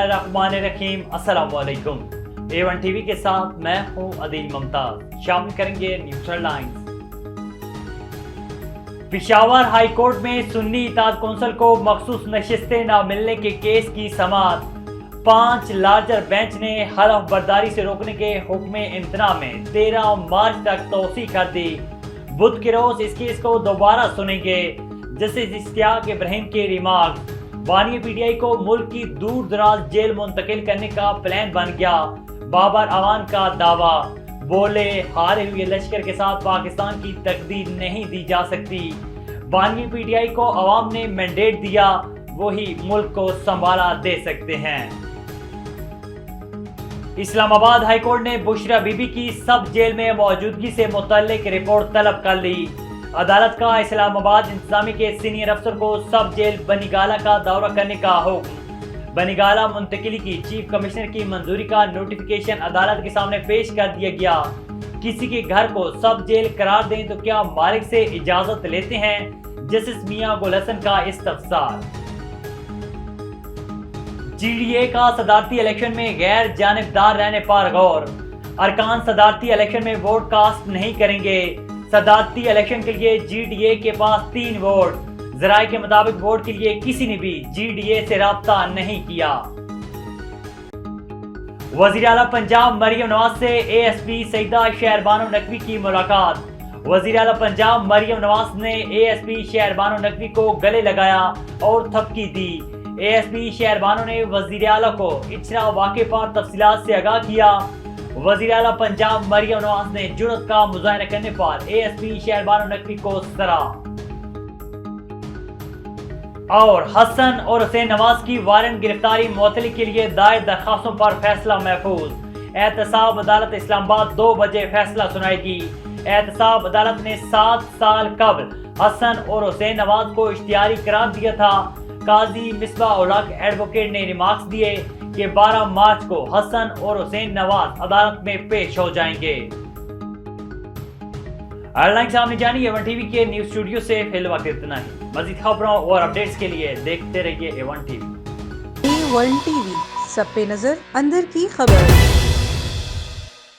बिस्मिल्लाहिर्रहमानिर्रहीम। अस्सलाम वालेकुम। A1 टीवी के साथ मैं हूं अदील मुमताज। शामिल करेंगे news headlines. Peshawar high court में सुन्नी इत्तेहाद कौंसिल को मखसूस नशिस्तें न मिलने के केस की समाअत। 5 लार्जर बेंच ने हलफ बर्दारी से रोकने के हुक्म इम्तना में 13 मार्च तक तोसी कर दी। बुध के रोज इस केस को दोबारा सुनेंगे। जस्टिस इश्तियाक इब्राहिम के रिमार्क। बानी पीटीआई को मुल्क की दूर दराज जेल मुंतकिल करने का प्लान बन गया। बाबर अवान का दावा। बोले हारे हुए लश्कर के साथ पाकिस्तान की तकदीर नहीं दी जा सकती। बानी पीटीआई को अवाम ने मैंडेट दिया, वही मुल्क को संभाला दे सकते हैं। इस्लामाबाद हाई कोर्ट ने बुशरा बीबी की सब जेल में मौजूदगी से मुतल्लिक रिपोर्ट तलब कर ली। अदालत का इस्लामाबाद इंतजामी के सीनियर अफसर को सब जेल बनीगाला का दौरा करने का हुक्म। बनीगाला मुंतकिली की चीफ कमिश्नर की मंजूरी का नोटिफिकेशन अदालत के सामने पेश कर दिया गया। किसी के घर को सब जेल करार दें तो क्या मालिक से इजाजत लेते हैं? जस्टिस मियां गुल हसन का इस्तफसार। जीडीए का सदारती इलेक्शन में गैर जानिबदार रहने पर गौर। अरकान सदारती इलेक्शन में वोट कास्ट नहीं करेंगे। सदारती इलेक्शन के लिए जीडीए के पास 3 वोट। जराये के मुताबिक वोट के लिए किसी ने भी जीडीए से राब्ता नहीं किया। वजीर आला पंजाब मरियम नवाज से एएसपी सईदा शहरबानो नकवी की मुलाकात। वजीर आला पंजाब मरियम नवाज ने एएसपी शहरबानो नकवी को गले लगाया और थपकी दी। एएसपी शहरबानो ने वजीर आला को इचरा वाक़े पर तफसीलात से आगाह किया। वजीर आला पंजाब मरियम नवाज ने जुर्रत का मुजाहरा करने पर एएसपी शहरबानो नकवी को सराहा। और हसन और हुसैन नवाज की वारंट गिरफ्तारी मुअत्तली के लिए दायर दरखास्तों पर फैसला महफूज। एहतसाब अदालत इस्लामाबाद 2 बजे फैसला सुनाएगी। एहतसाब अदालत ने 7 साल कबल हसन और हुसैन नवाज को इश्तिहारी करार दिया था। काजी मिसबाह उल हक एडवोकेट ने रिमार्क्स दिए कि 12 मार्च को हसन और हुसैन नवाज अदालत में पेश हो जाएंगे। हेडलाइन सामने जानी A1 टीवी के न्यूज स्टूडियो से फिल वक्त इतना ही। मजीद खबरों और अपडेट्स के लिए देखते रहिए A1 टीवी। A1 टीवी, सब पे नजर, अंदर की खबर।